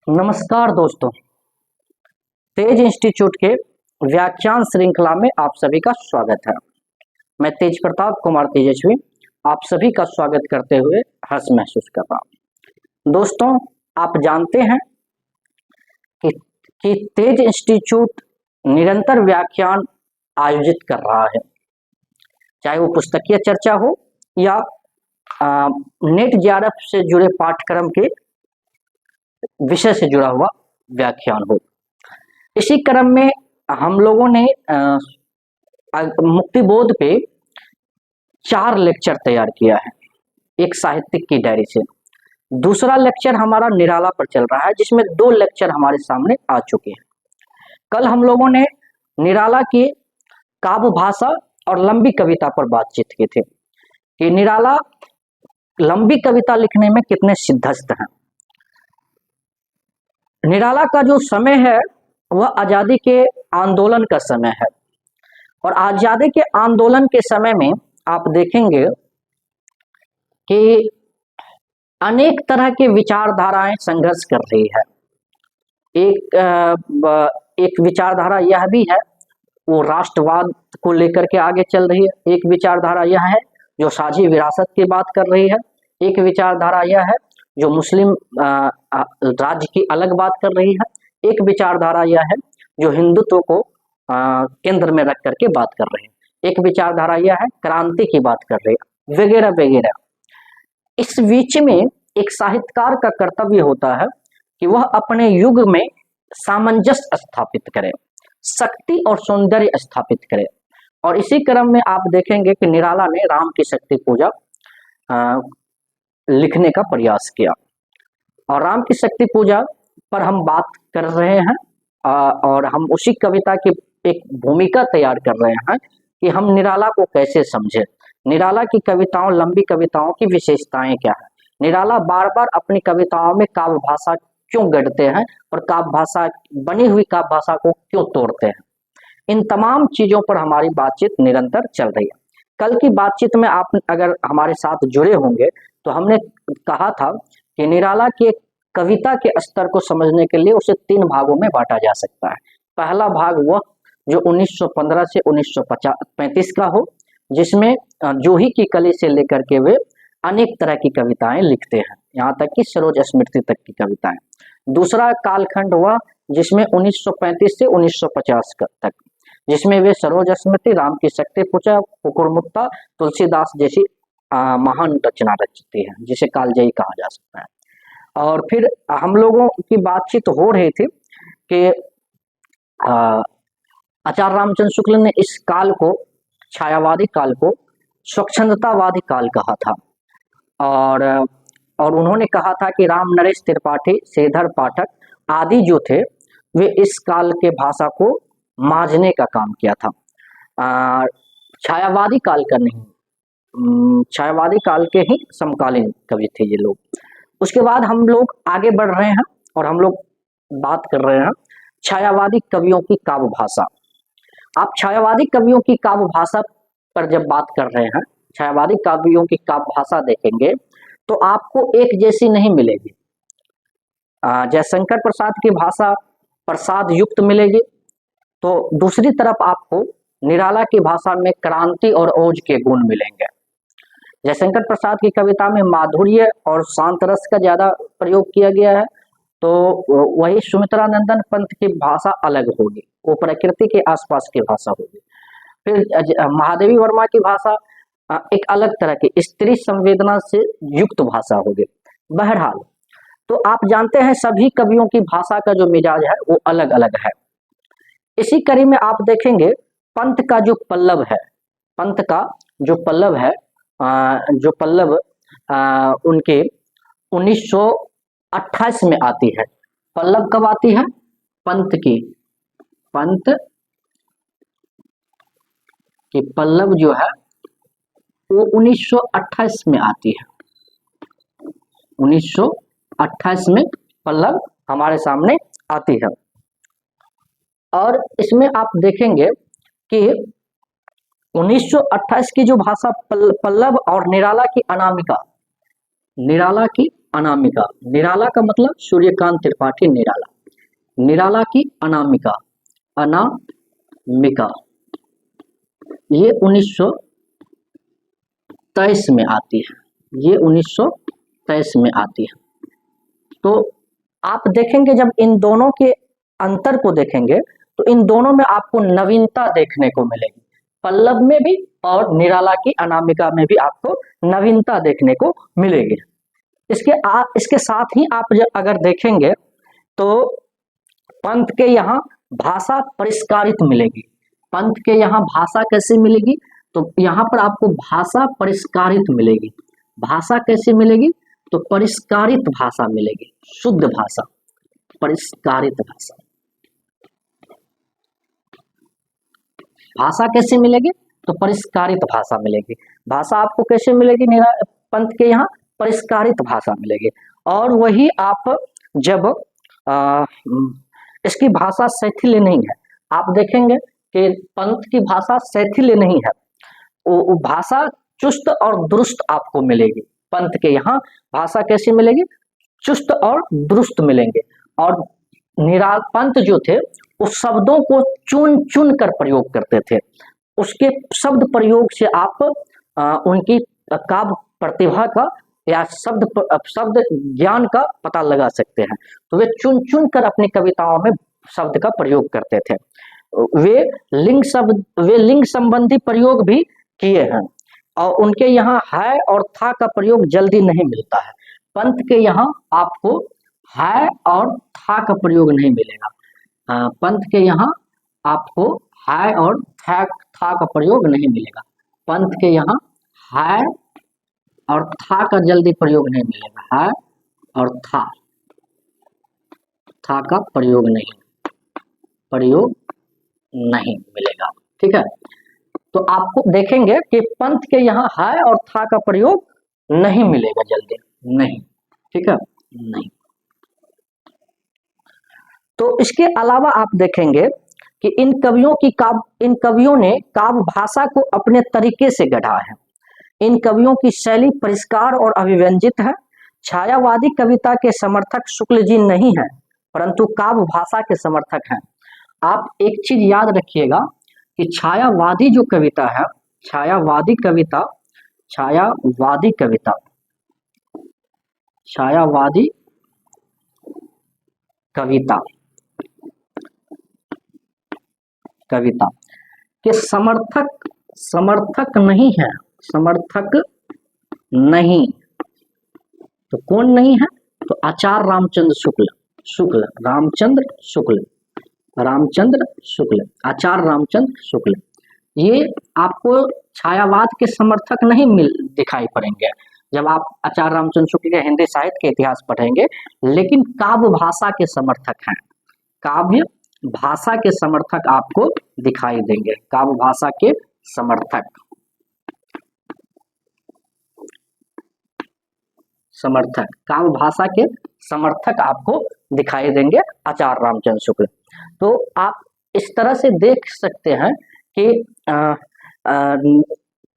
नमस्कार दोस्तों, तेज इंस्टीट्यूट के व्याख्यान श्रृंखला में आप सभी का स्वागत है। मैं तेज प्रताप कुमार तेजस्वी आप सभी का स्वागत करते हुए हर्ष महसूस कर रहा हूँ। दोस्तों, आप जानते हैं कि तेज इंस्टीट्यूट निरंतर व्याख्यान आयोजित कर रहा है, चाहे वो पुस्तकीय चर्चा हो या नेट जेआरएफ से जुड़े पाठ्यक्रम के विषय से जुड़ा हुआ व्याख्यान हो। इसी क्रम में हम लोगों ने मुक्तिबोध पे 4 लेक्चर तैयार किया है, एक साहित्यिक की डायरी से। दूसरा लेक्चर हमारा निराला पर चल रहा है, जिसमें 2 लेक्चर हमारे सामने आ चुके हैं। कल हम लोगों ने निराला की काव्य भाषा और लंबी कविता पर बातचीत की थी कि निराला लंबी कविता लिखने में कितने सिद्धहस्त हैं। निराला का जो समय है वह आजादी के आंदोलन का समय है, और आजादी के आंदोलन के समय में आप देखेंगे कि अनेक तरह के विचारधाराएं संघर्ष कर रही है। एक विचारधारा यह भी है, वो राष्ट्रवाद को लेकर के आगे चल रही है। एक विचारधारा यह है जो साझी विरासत की बात कर रही है। एक विचारधारा यह है जो मुस्लिम राज्य की अलग बात कर रही है। एक विचारधारा यह है जो हिंदुत्व को केंद्र में रख करके बात कर रही है। एक विचारधारा यह है क्रांति की बात कर रही है, वगैरह वगैरह। इस बीच में एक साहित्यकार का कर्तव्य होता है कि वह अपने युग में सामंजस्य स्थापित करे, शक्ति और सौंदर्य स्थापित करे। और इसी क्रम में आप देखेंगे कि निराला ने राम की शक्ति पूजा लिखने का प्रयास किया, और राम की शक्ति पूजा पर हम बात कर रहे हैं, और हम उसी कविता की एक भूमिका तैयार कर रहे हैं कि हम निराला को कैसे समझे। निराला की कविताओं, लंबी कविताओं की विशेषताएं क्या है, निराला बार बार अपनी कविताओं में काव्य भाषा क्यों गढ़ते हैं और काव्य भाषा, बनी हुई काव्य भाषा को क्यों तोड़ते हैं। इन तमाम चीजों पर हमारी बातचीत निरंतर चल रही है। कल की बातचीत में आप अगर हमारे साथ जुड़े होंगे तो हमने कहा था कि निराला के कविता के स्तर को समझने के लिए उसे 3 भागों में बांटा जा सकता है। पहला भाग वह जो 1915 से 1935 का हो, जिसमें जूही की कली से लेकर के वे अनेक तरह की कविताएं लिखते हैं, यहाँ तक कि सरोज स्मृति तक की कविताएं। दूसरा कालखंड हुआ जिसमें 1935 से 1950 तक, जिसमें वे सरोज स्मृति, राम की शक्ति पूजा, कुकुरमुक्ता, तुलसीदास जैसी महान रचना रचती है, जिसे कालजयी कहा जा सकता है। और फिर हम लोगों की बातचीत हो रही थी कि आचार्य रामचंद्र शुक्ल ने इस काल को, छायावादी काल को स्वच्छंदतावादी काल कहा था, और उन्होंने कहा था कि राम नरेश त्रिपाठी, श्रीधर पाठक आदि जो थे वे इस काल के भाषा को मांझने का काम किया था। छायावादी काल का नहीं, छायावादी काल के ही समकालीन कवि थे ये लोग। उसके बाद हम लोग आगे बढ़ रहे हैं और हम लोग बात कर रहे हैं छायावादी कवियों की काव्य भाषा। आप छायावादी कवियों की काव्य भाषा पर जब बात कर रहे हैं, छायावादी कवियों की काव्य भाषा देखेंगे तो आपको एक जैसी नहीं मिलेगी। जयशंकर प्रसाद की भाषा प्रसाद युक्त मिलेगी, तो दूसरी तरफ आपको निराला की भाषा में क्रांति और ओज के गुण मिलेंगे। जयशंकर प्रसाद की कविता में माधुर्य और शांत रस का ज्यादा प्रयोग किया गया है, तो वही सुमित्रानंदन पंत की भाषा अलग होगी, वो प्रकृति के आसपास की भाषा होगी। फिर महादेवी वर्मा की भाषा एक अलग तरह की स्त्री संवेदना से युक्त भाषा होगी। बहरहाल, तो आप जानते हैं सभी कवियों की भाषा का जो मिजाज है वो अलग अलग है। इसी कड़ी में आप देखेंगे पंत का जो पल्लव है, पंत का जो पल्लव है, जो पल्लव उनके 1928 में आती है। पल्लव कब आती है? पंत की पल्लव जो है वो 1928 में आती है। 1928 में पल्लव हमारे सामने आती है, और इसमें आप देखेंगे कि 1928 की जो भाषा पल्लव और निराला की अनामिका। निराला का मतलब सूर्यकांत त्रिपाठी निराला। निराला की अनामिका, अनामिका ये 1923 में आती है। ये 1923 में आती है। तो आप देखेंगे जब इन दोनों के अंतर को देखेंगे तो इन दोनों में आपको नवीनता देखने को मिलेगी। पल्लव में भी और निराला की अनामिका में भी आपको नवीनता देखने को मिलेगी। इसके साथ ही आप जब अगर देखेंगे तो पंत के यहाँ भाषा परिष्कारित मिलेगी। पंत के यहाँ भाषा कैसे मिलेगी? तो यहाँ पर आपको भाषा परिष्कारित मिलेगी। भाषा कैसे मिलेगी? तो परिष्कारित भाषा मिलेगी, शुद्ध भाषा, परिष्कारित भाषा। भाषा कैसे मिलेगी? तो परिष्कारित भाषा मिलेगी। भाषा आपको कैसे मिलेगी? पंत के यहाँ परिष्कारित भाषा मिलेगी। और वही आप जब इसकी भाषा शैथिल्य नहीं है, आप देखेंगे कि पंत की भाषा शैथिल्य नहीं है, वो भाषा चुस्त और दुरुस्त आपको मिलेगी। पंत के यहाँ भाषा कैसी मिलेगी? चुस्त और दुरुस्त मिलेंगे। और पंत जो थे उस शब्दों को चुन चुन कर प्रयोग करते थे। उसके शब्द प्रयोग से आप उनकी काव्य प्रतिभा का या शब्द ज्ञान का पता लगा सकते हैं। तो वे चुन चुन कर अपनी कविताओं में शब्द का प्रयोग करते थे। वे लिंग संबंधी प्रयोग भी किए हैं और उनके यहाँ है और था का प्रयोग जल्दी नहीं मिलता है। पंत के यहाँ आपको है और था का प्रयोग नहीं मिलेगा। पंत के यहाँ आपको है और था का प्रयोग नहीं मिलेगा। पंत के यहाँ है और था का जल्दी प्रयोग नहीं मिलेगा। है और था का प्रयोग नहीं मिलेगा। ठीक है, तो आपको देखेंगे कि पंत के यहाँ है और था का प्रयोग नहीं मिलेगा जल्दी, नहीं। ठीक है, नहीं। तो इसके अलावा आप देखेंगे कि इन कवियों ने काव्य भाषा को अपने तरीके से गढ़ा है। इन कवियों की शैली परिष्कार और अभिव्यंजित है। छायावादी कविता के समर्थक शुक्ल जी नहीं है, परंतु काव्य भाषा के समर्थक हैं। आप एक चीज याद रखिएगा कि छायावादी जो कविता है, छायावादी कविता के समर्थक नहीं। तो कौन नहीं है? तो आचार्य रामचंद्र शुक्ल। ये आपको छायावाद के समर्थक नहीं दिखाई पड़ेंगे जब आप आचार्य रामचंद्र शुक्ल के हिंदी साहित्य के इतिहास पढ़ेंगे, लेकिन काव्य भाषा के समर्थक हैं। काव्य भाषा के समर्थक आपको दिखाई देंगे। काव्य भाषा के समर्थक काव्य भाषा के समर्थक आपको दिखाई देंगे आचार्य रामचंद्र शुक्ल। तो आप इस तरह से देख सकते हैं कि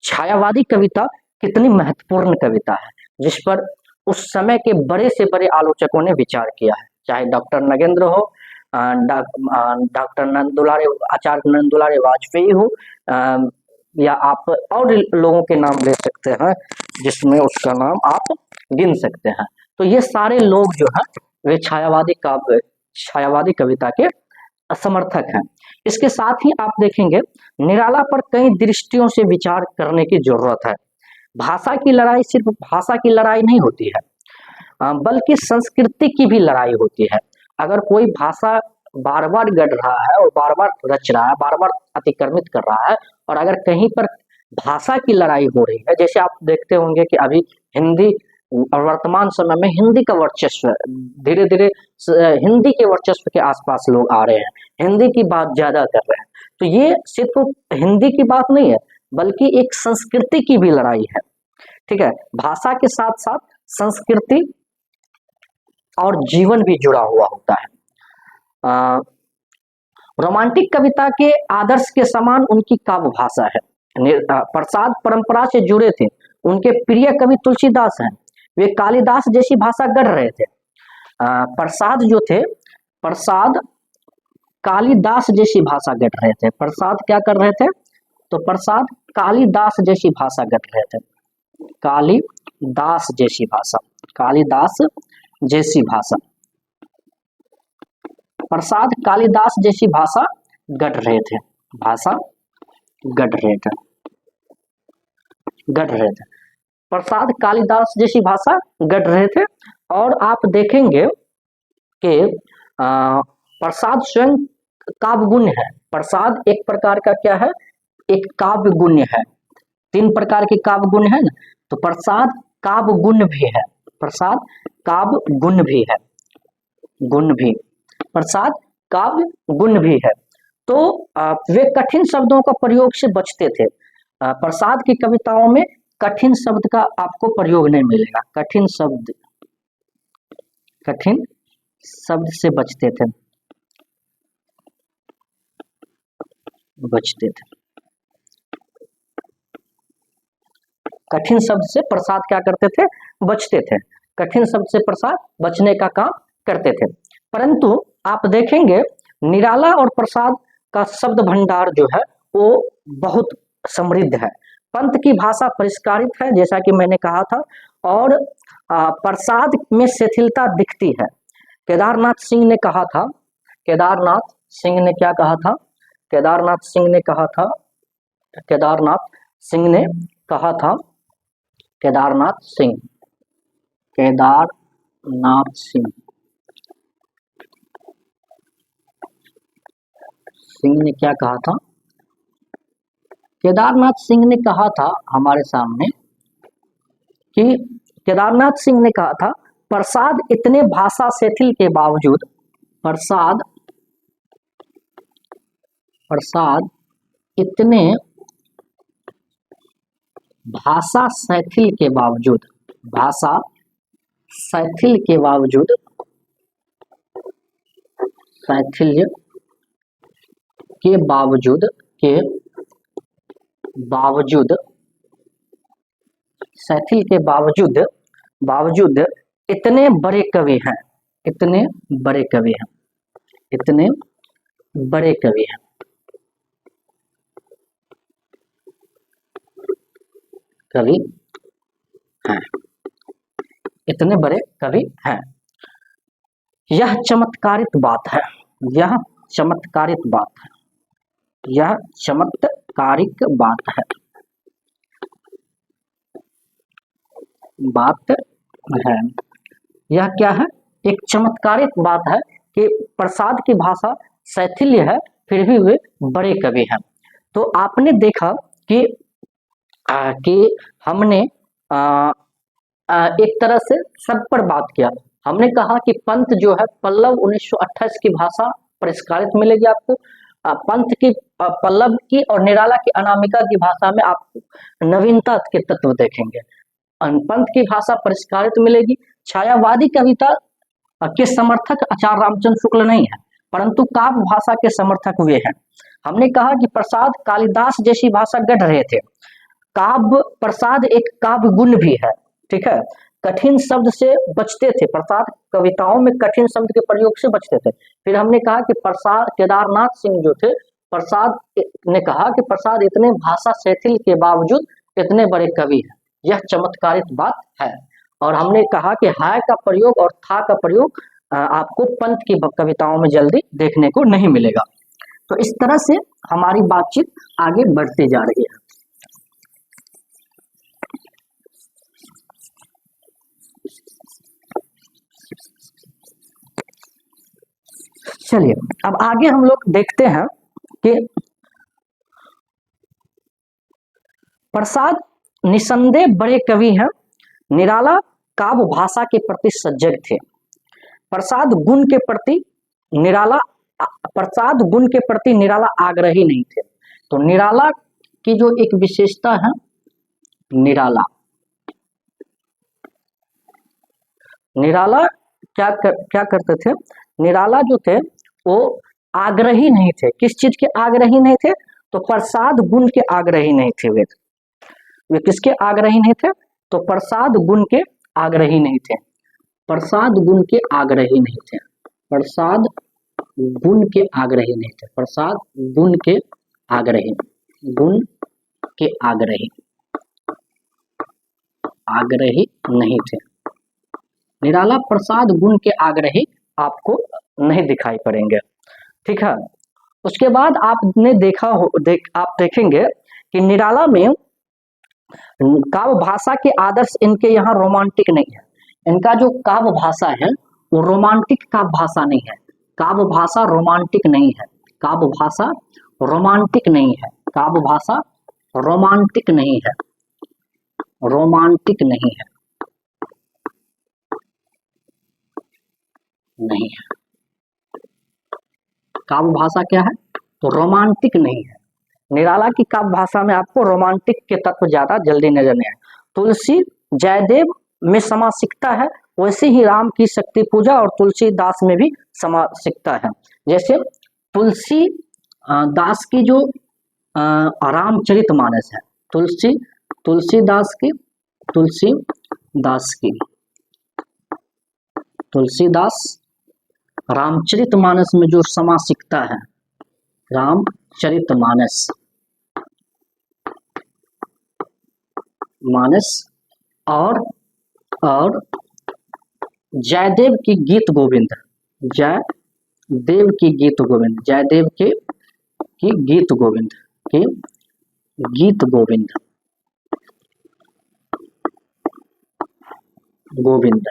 छायावादी कविता कितनी महत्वपूर्ण कविता है, जिस पर उस समय के बड़े से बड़े आलोचकों ने विचार किया है, चाहे डॉक्टर नगेंद्र हो, डॉक्टर आचार्य नंद दुलारे वाजपेयी हो, या आप और लोगों के नाम ले सकते हैं जिसमें उसका नाम आप गिन सकते हैं। तो ये सारे लोग जो हैं वे छायावादी कविता के समर्थक हैं। इसके साथ ही आप देखेंगे निराला पर कई दृष्टियों से विचार करने की जरूरत है। भाषा की लड़ाई सिर्फ भाषा की लड़ाई नहीं होती है, बल्कि संस्कृति की भी लड़ाई होती है। अगर कोई भाषा बार बार गढ़ रहा है और बार बार रच रहा है, बार बार अतिक्रमित कर रहा है, और अगर कहीं पर भाषा की लड़ाई हो रही है, जैसे आप देखते होंगे कि अभी हिंदी और वर्तमान समय में हिंदी का वर्चस्व धीरे धीरे हिंदी के वर्चस्व के आसपास लोग आ रहे हैं, हिंदी की बात ज्यादा कर रहे हैं। तो ये सिर्फ हिंदी की बात नहीं है, बल्कि एक संस्कृति की भी लड़ाई है। ठीक है, भाषा के साथ साथ संस्कृति और जीवन भी जुड़ा हुआ होता है। रोमांटिक कविता के आदर्श के समान उनकी काव्य भाषा है। प्रसाद परंपरा से जुड़े थे। उनके प्रिय कवि तुलसीदास हैं। वे कालिदास जैसी भाषा गढ़ रहे थे। प्रसाद जो थे, प्रसाद कालिदास जैसी भाषा गढ़ रहे थे। प्रसाद क्या कर रहे थे? तो प्रसाद कालिदास जैसी भाषा गढ़ रहे थे। कालिदास जैसी भाषा, कालिदास जैसी भाषा, प्रसाद कालिदास जैसी भाषा गढ़ रहे थे, भाषा गढ़ रहे थे, गढ़ रहे थे। प्रसाद कालिदास जैसी भाषा गढ़ रहे थे। और आप देखेंगे कि प्रसाद स्वयं काव्य गुण्य है। प्रसाद एक प्रकार का क्या है? एक काव्य गुण्य है। 3 प्रकार के काव्य गुण्य है ना, तो प्रसाद काव्य गुण्य भी है, प्रसाद काव्य गुण्य भी है, गुण भी, प्रसाद काव्य गुण भी है। तो वे कठिन शब्दों का प्रयोग से बचते थे। प्रसाद की कविताओं में कठिन शब्द का आपको प्रयोग नहीं मिलेगा। कठिन शब्द से बचते थे, कठिन शब्द से प्रसाद क्या करते थे? बचते थे। कठिन शब्द से प्रसाद बचने का काम करते थे। परंतु आप देखेंगे निराला और प्रसाद का शब्द भंडार जो है वो बहुत समृद्ध है। पंत की भाषा परिष्कारित है, जैसा कि मैंने कहा था, और प्रसाद में शिथिलता दिखती है। केदारनाथ सिंह ने कहा था, केदारनाथ सिंह ने क्या कहा था? केदारनाथ सिंह ने कहा था, केदारनाथ सिंह ने कहा था, केदारनाथ सिंह, केदारनाथ सिंह ने क्या कहा था? केदारनाथ सिंह ने कहा था हमारे सामने कि केदारनाथ सिंह ने कहा था प्रसाद इतने भाषा शिथिल के बावजूद, प्रसाद इतने भाषा शिथिल के बावजूद, भाषा शिथिल के बावजूद, शैथिल्य के बावजूद, शैथिल के बावजूद इतने बड़े कवि हैं, इतने बड़े कवि हैं, इतने बड़े कवि हैं, कवि हैं, इतने बड़े कवि हैं। यह चमत्कारित बात है, यह चमत्कारित बात है, यह चमत्कारिक बात है, बात है। यह क्या है? एक चमत्कारिक बात है कि प्रसाद की भाषा शैथिल्य है फिर भी वे बड़े कवि हैं। तो आपने देखा कि हमने एक तरह से सब पर बात किया। हमने कहा कि पंत जो है पल्लव 1928 की भाषा परिष्कारित मिलेगी आपको। पंत की, पल्लव की और निराला की, अनामिका की भाषा में आप नवीनता के तत्व देखेंगे। पंत की भाषा परिष्कारित मिलेगी। छायावादी कविता के समर्थक आचार्य रामचंद्र शुक्ल नहीं है, परंतु काव्य भाषा के समर्थक वे हैं। हमने कहा कि प्रसाद कालिदास जैसी भाषा गढ़ रहे थे। काव्य, प्रसाद एक काव्य गुण भी है, ठीक है। कठिन शब्द से बचते थे, प्रसाद कविताओं में कठिन शब्द के प्रयोग से बचते थे। फिर हमने कहा कि प्रसाद, केदारनाथ सिंह जो थे, प्रसाद ने कहा कि प्रसाद इतने भाषा शिथिल के बावजूद इतने बड़े कवि हैं, यह चमत्कारित बात है। और हमने कहा कि हाय का प्रयोग और था का प्रयोग आपको पंत की कविताओं में जल्दी देखने को नहीं मिलेगा। तो इस तरह से हमारी बातचीत आगे बढ़ती जा रही है। चलिए अब आगे हम लोग देखते हैं कि प्रसाद निसंदेह बड़े कवि हैं। निराला काव्य भाषा के प्रति सजग थे। प्रसाद गुण के प्रति निराला आग्रही नहीं थे। तो निराला की जो एक विशेषता है, निराला क्या करते थे? निराला जो थे वो आग्रही नहीं थे। किस चीज के आग्रही नहीं थे? तो प्रसाद गुण के आग्रही नहीं थे। वे किसके आग्रही नहीं थे? तो प्रसाद गुण के आग्रही नहीं थे, प्रसाद गुण के आग्रही नहीं थे, प्रसाद गुण के आग्रही नहीं थे, प्रसाद गुण के आग्रही, गुण के आग्रही, आग्रही नहीं थे। निराला प्रसाद गुण के आग्रही आपको नहीं दिखाई पड़ेंगे, ठीक है। उसके बाद आपने देखा हो आप देखेंगे कि निराला में काव्य भाषा के आदर्श इनके यहाँ रोमांटिक नहीं है। इनका जो काव्य भाषा है वो रोमांटिक काव्य भाषा नहीं है, काव्य भाषा रोमांटिक नहीं है, काव्य भाषा रोमांटिक नहीं है, काव्य भाषा रोमांटिक नहीं है, रोमांटिक नहीं है, नहीं है। काव्य भाषा क्या है? तो रोमांटिक नहीं है। निराला की काव्य भाषा में आपको रोमांटिक के तत्व ज्यादा जल्दी नजर नहीं आए। तुलसी जयदेव में समासिकता है, वैसे ही राम की शक्ति पूजा और तुलसीदास में भी समासिकता है। जैसे तुलसी दास की जो रामचरितमानस है, तुलसीदास की तुलसीदास रामचरितमानस में जो समासिकता है, रामचरितमानस और जयदेव की गीत गोविंद, जयदेव की गीत गोविंद, जयदेव के की गीत गोविंद, की गीत गोविंद, गोविंद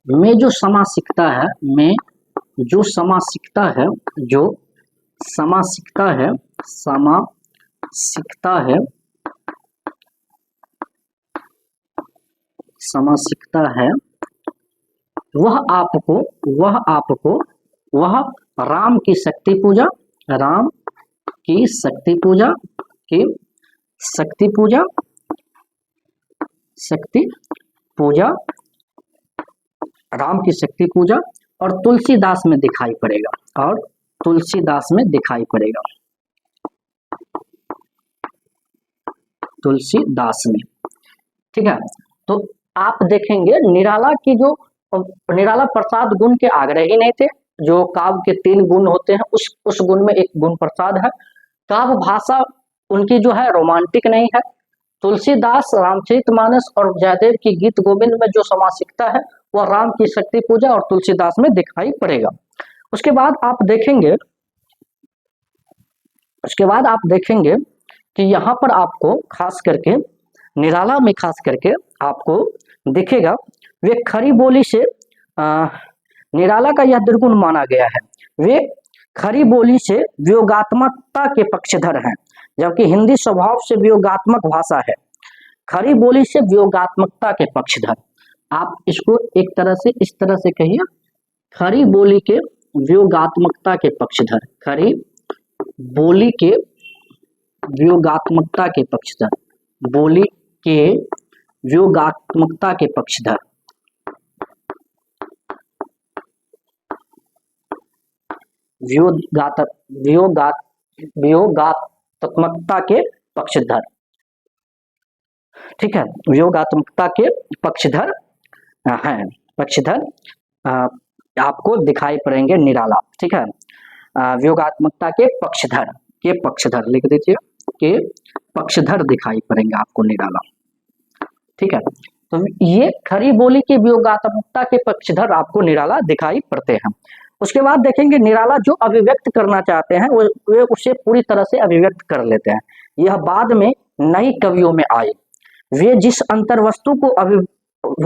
में जो समासिकता है, में जो समासिकता है, जो समासिकता है, समासिकता है, समासिकता है, वह राम की शक्ति पूजा, राम की शक्ति पूजा, की शक्ति पूजा, शक्ति पूजा, राम की शक्ति पूजा और तुलसीदास में दिखाई पड़ेगा, और तुलसीदास में दिखाई पड़ेगा, तुलसीदास में, ठीक है। तो आप देखेंगे निराला की जो निराला प्रसाद गुण के आग्रही नहीं थे, जो काव्य के 3 गुण होते हैं उस गुण में एक गुण प्रसाद है। काव्य भाषा उनकी जो है रोमांटिक नहीं है। तुलसीदास रामचरितमानस और जयदेव की गीत गोविंद में जो समासिकता है वह राम की शक्ति पूजा और तुलसीदास में दिखाई पड़ेगा। उसके बाद आप देखेंगे कि यहाँ पर आपको खास करके निराला में खास करके आपको दिखेगा वे खरी बोली से निराला का यह दुर्गुण माना गया है, वे खरी बोली से वियोगात्मकता के पक्षधर हैं, जबकि हिंदी स्वभाव से वियोगात्मक भाषा है। खरी बोली से वियोगात्मकता के पक्षधर, आप इसको एक तरह से इस तरह से कहिए, खरी बोली के वियोगात्मकता के पक्षधर, खरी बोली के वियोगात्मकता के पक्षधर, बोली के वियोगात्मकता के पक्षधर, वियोगात्मकता के पक्षधर, ठीक है, वियोगात्मकता के पक्षधर हैं, पक्षधर आपको दिखाई पड़ेंगे निराला, ठीक है। वियोगात्मकता के पक्षधर लिख दीजिए, के पक्षधर दिखाई पड़ेंगे आपको निराला, ठीक है। तो ये खरी बोली की वियोगात्मकता के पक्षधर आपको निराला दिखाई पड़ते हैं। उसके बाद देखेंगे निराला जो अभिव्यक्त करना चाहते हैं वे उसे पूरी तरह से अभिव्यक्त कर लेते हैं। यह बाद में नई कवियों में आए, वे जिस अंतर्वस्तु को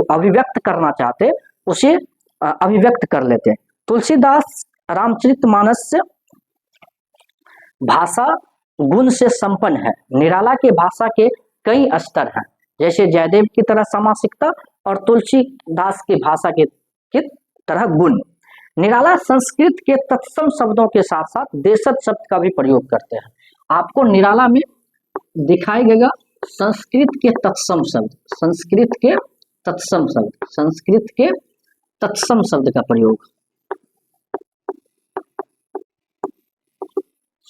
अभिव्यक्त करना चाहते उसे अभिव्यक्त कर लेते हैं। तुलसीदास रामचरितमानस से भाषा गुण से संपन्न है, निराला के भाषा के कई स्तर हैं, जैसे जयदेव की तरह समासिकता और तुलसीदास की भाषा के तरह गुण। निराला संस्कृत के तत्सम शब्दों के साथ साथ देशज शब्द का भी प्रयोग करते हैं। आपको निराला में दिखाई देगा संस्कृत के तत्सम शब्द, संस्कृत के तत्सम शब्द, संस्कृत के तत्सम शब्द का प्रयोग,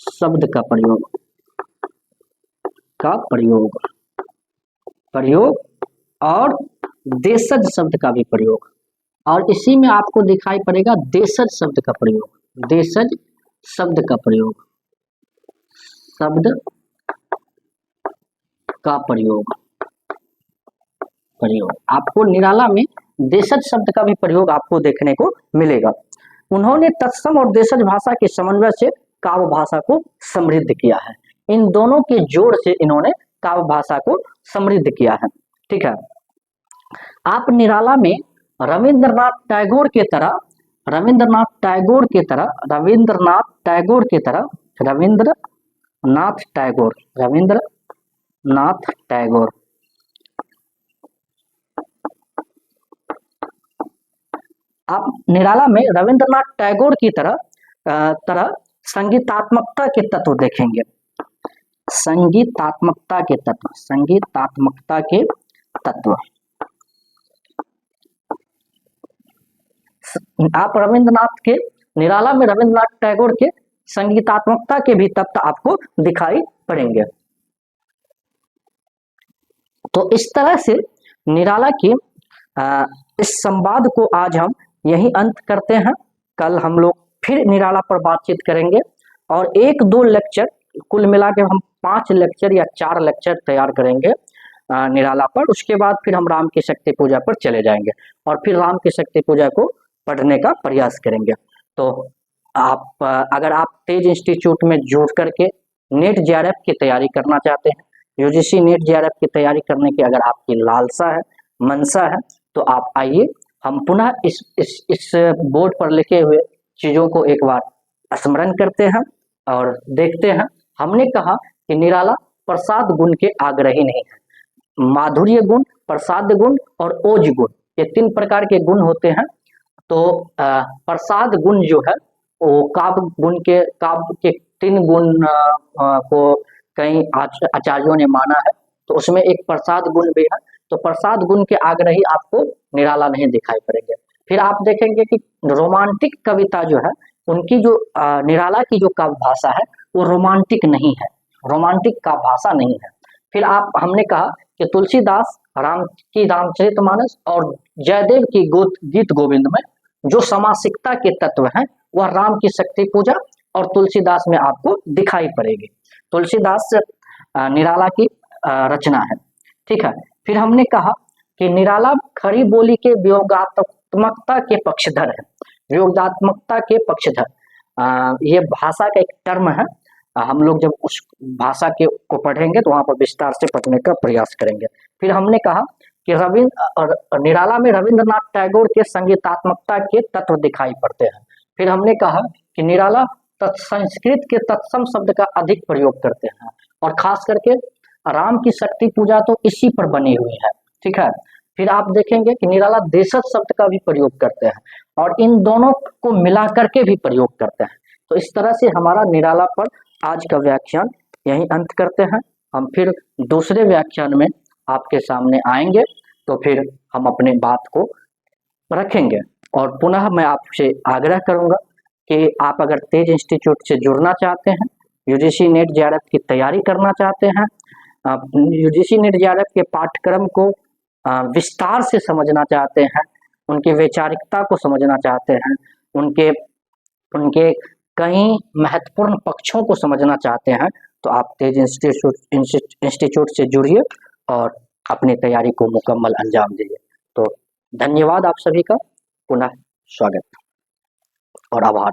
शब्द का प्रयोग और देशज शब्द का भी प्रयोग, और इसी में आपको दिखाई पड़ेगा देशज शब्द का प्रयोग, देशज शब्द का प्रयोग, शब्द का प्रयोग, आपको निराला में देशज शब्द का भी प्रयोग आपको देखने को मिलेगा। उन्होंने तत्सम और देशज भाषा के समन्वय से काव्य भाषा को समृद्ध किया है। इन दोनों के जोड़ से इन्होंने काव्य भाषा को समृद्ध किया है। ठीक है, आप निराला में रविंद्रनाथ टैगोर के तरह, रविंद्रनाथ टैगोर के तरह, रविंद्रनाथ टैगोर के तरह, रविंद्रनाथ टैगोर, रविंद्रनाथ टैगोर, आप निराला में रविंद्रनाथ टैगोर की तरह संगीतात्मकता के तत्व देखेंगे, संगीतात्मकता के तत्व, संगीतात्मकता के तत्व। आप रविंद्रनाथ के, निराला में रविंद्रनाथ टैगोर के संगीतात्मकता के भी तत्व आपको दिखाई पड़ेंगे। तो इस तरह से निराला की इस संवाद को आज हम यही अंत करते हैं। कल हम लोग फिर निराला पर बातचीत करेंगे और 1-2 लेक्चर, कुल मिला के हम 5 लेक्चर या 4 लेक्चर तैयार करेंगे निराला पर। उसके बाद फिर हम राम की शक्ति पूजा पर चले जाएंगे और फिर राम की शक्ति पूजा को पढ़ने का प्रयास करेंगे। तो आप अगर आप तेज इंस्टीट्यूट में जुड़ करके नेट जेआरएफ की तैयारी करना चाहते हैं, यूजीसी नेट जेआरएफ की तैयारी करने की अगर आपकी लालसा है, मनसा है, तो आप आइए, हम पुनः इस बोर्ड पर लिखे हुए चीजों को एक बार स्मरण करते हैं और देखते हैं। हमने कहा कि निराला प्रसाद गुण के आग्रही नहीं है। माधुर्य गुण, प्रसाद गुण और ओज गुण, ये 3 प्रकार के गुण होते हैं। तो प्रसाद गुण जो है वो काव्य के 3 गुण को कई आचार्यों ने माना है, तो उसमें एक प्रसाद गुण भी है। तो प्रसाद गुण के आग्रही आपको निराला नहीं दिखाई पड़ेंगे। फिर आप देखेंगे कि रोमांटिक कविता जो है, उनकी जो निराला की जो काव्य भाषा है वो रोमांटिक नहीं है, रोमांटिक काव्य भाषा नहीं है। फिर हमने कहा कि तुलसीदास रामचरितमानस और जयदेव की गीत गोविंद में जो समासिकता के तत्व हैं वह राम की शक्ति पूजा और तुलसीदास में आपको दिखाई पड़ेगी। तुलसीदास निराला की रचना है। ठीक है, फिर हमने कहा कि निराला खड़ी बोली के वियोगात्मकता के पक्षधर है, वियोगात्मकता के पक्षधर। ये भाषा का एक टर्म है। हम लोग जब उस भाषा को पढ़ेंगे तो वहां पर विस्तार से पढ़ने का प्रयास करेंगे। फिर हमने कहा कि निराला में रविंद्रनाथ टैगोर के संगीतात्मकता के तत्व दिखाई पड़ते हैं। फिर हमने कहा कि निराला संस्कृत के तत्सम शब्द का अधिक प्रयोग करते हैं और खास करके राम की शक्ति पूजा तो इसी पर बनी हुई है। ठीक है, फिर आप देखेंगे कि निराला देशज शब्द का भी प्रयोग करते हैं और इन दोनों को मिला करके भी प्रयोग करते हैं। तो इस तरह से हमारा निराला पर आज का व्याख्यान यही अंत करते हैं। हम फिर दूसरे व्याख्यान में आपके सामने आएंगे, तो फिर हम अपने बात को रखेंगे। और पुनः मैं आपसे आग्रह करूंगा कि आप अगर तेज इंस्टीट्यूट से जुड़ना चाहते हैं, यूजीसी नेट जेआरएफ की तैयारी करना चाहते हैं, यूजीसी नेट जेआरएफ के पाठ्यक्रम को विस्तार से समझना चाहते हैं, उनकी वैचारिकता को समझना चाहते हैं, उनके कई महत्वपूर्ण पक्षों को समझना चाहते हैं, तो आप तेज इंस्टीट्यूट से जुड़िए और अपनी तैयारी को मुकम्मल अंजाम दीजिए। तो धन्यवाद आप सभी का, पुनः स्वागत और आभार।